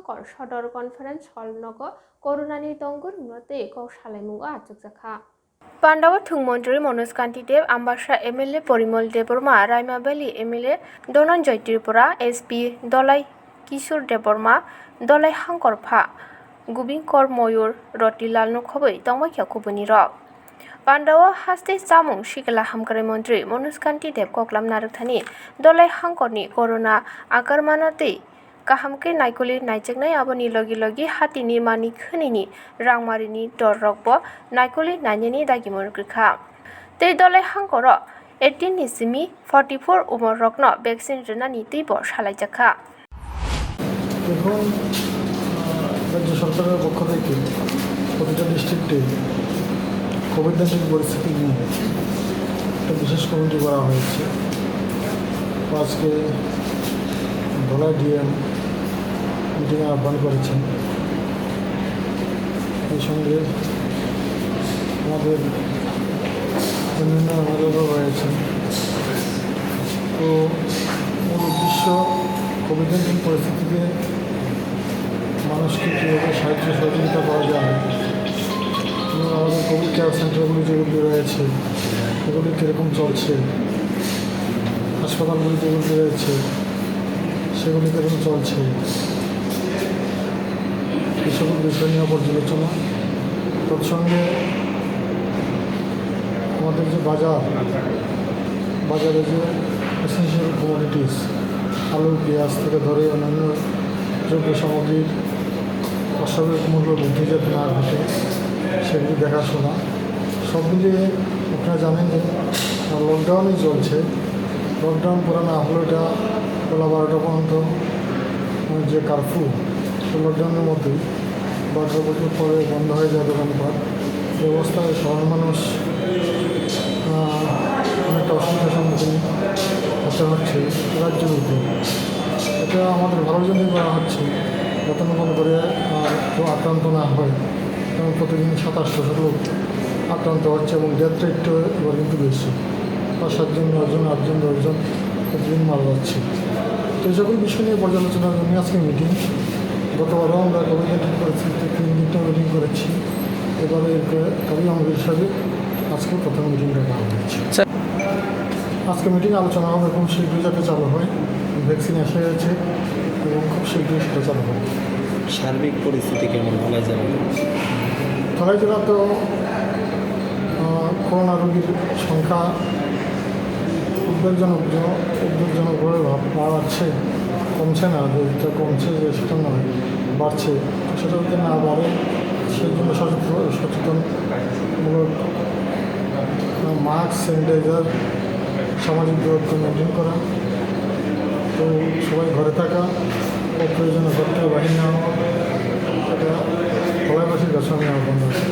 হাংকর সদর conference hall নগ করোনানি তঙ্গুর মতে কক সালাইমুঙ্গ আচুক জাখা পান্ডাবা থুংমন্ত্রী Manoj Kanti Deb Ambassa MLA Parimal Debbarma Raima valley MLA Dhananjay Tripura SP Dhalai Kishore Debbarma Dhalai হাংকরফা গুবিংকর ময়ূর রতিলাল নখবৈ তংবাইখ্যা কুবুনি রক পান্ডাওয়া হাস্তে চামুং শিকলা হামকারি মন্ত্রী মনোজ কান্তি দেব ককলাম নারকথানি দলাই হাংকরনি করোনা আকারমানতে কাহামকে নাইকুলি নাইচেকनाय aboni logi logi hatini mani khonini rangmarini dor rokbo naikuli nainani dagimor gkha tei dolai hangkoro 18 ni simi 44 umor rokno vaccine rinani teibo salaijakha এখন রাজ্য সরকারের পক্ষ থেকে প্রতিটা ডিস্ট্রিক্টে কোভিড-19 পরিস্থিতি নিয়ে একটা বিশেষ কমিটি করা হয়েছে। আজকে ধলাই ডিএম মিটিংয়ে আহ্বান করেছেন। এই সঙ্গে আমাদের অন্যান্য এমএলএরাও রয়েছেন। তো মূল উদ্দেশ্য কোভিড-19 পরিস্থিতিতে মানুষকে কীভাবে সাহায্য সহযোগিতা করা যায় এবং আমাদের কোভিড কেয়ার সেন্টারগুলি যেগুলি রয়েছে এগুলি কীরকম চলছে, হাসপাতালগুলি যেগুলি রয়েছে সেগুলি কীরকম চলছে, এই সকল বিষয় নিয়ে পর্যালোচনা। তৎসঙ্গে আমাদের যে বাজারে যে এসেনশিয়াল কমোডিটিস আলু পেঁয়াজ থেকে ধরে অন্যান্য দ্রব্য সামগ্রীর অস্বাভাবিক মূল্য বৃদ্ধি যাতে না ঘটে সেগুলি দেখাশোনা। সব মিলিয়ে আপনারা জানেন যে লকডাউনই চলছে। লকডাউন করা না হলে এটা বেলা 12টা পর্যন্ত যে কারফিউ লকডাউনের মধ্যেই 12টা বছর পরে বন্ধ হয়ে যায় দোকানপাট। এই অবস্থায় সাধারণ মানুষ অনেকটা অসুবিধার সম্মুখীন হতে হচ্ছে রাজ্যগুলিতে। এটা আমাদের ভালোর জন্যই করা হচ্ছে, যাতে নতুন করে কেউ আক্রান্ত না হয়। এবং প্রতিদিন 2700 লোক আক্রান্ত হচ্ছে এবং ডেথ রেটটাও এবার কিন্তু বেশি, 5-7 জন 9 জন 8 জন 10 জন প্রতিদিন মারা যাচ্ছে। তো এই সকল বিষয় নিয়ে পর্যালোচনার জন্য আজকে মিটিং। গতবারও আমরা কোভিড-19 পরিস্থিতিতে 3 দিনটা মিটিং করেছি। এবারে কারি অঙ্গ হিসাবে আজকে প্রথম মিটিংটা করা হয়েছে। আজকে মিটিং আলোচনা হবে খুব শীঘ্রই যাতে চালু হয়। ভ্যাকসিন এসে গেছে এবং খুব শীঘ্রই সেটা চালু হবে। সার্বিক পরিস্থিতি কেমন ধলাই জেলা? ধলাই জেলা তো করোনা রোগীর সংখ্যা উদ্বেগজনকভাবে বাড়ছে, কমছে না। যেটা কমছে যে সেটা নয়, বাড়ছে। সেটা যদি না বাড়ে সেই জন্য সচেতনমূলক মাস্ক, স্যানিটাইজার, সামাজিক দূরত্ব মেনটেন করা, তো সবাই ঘরে থাকা ও প্রয়োজনে ঘর থেকে বাহির না হওয়া, এটা ধলাইবাসীর কাছে আমি আহ্বান করছি।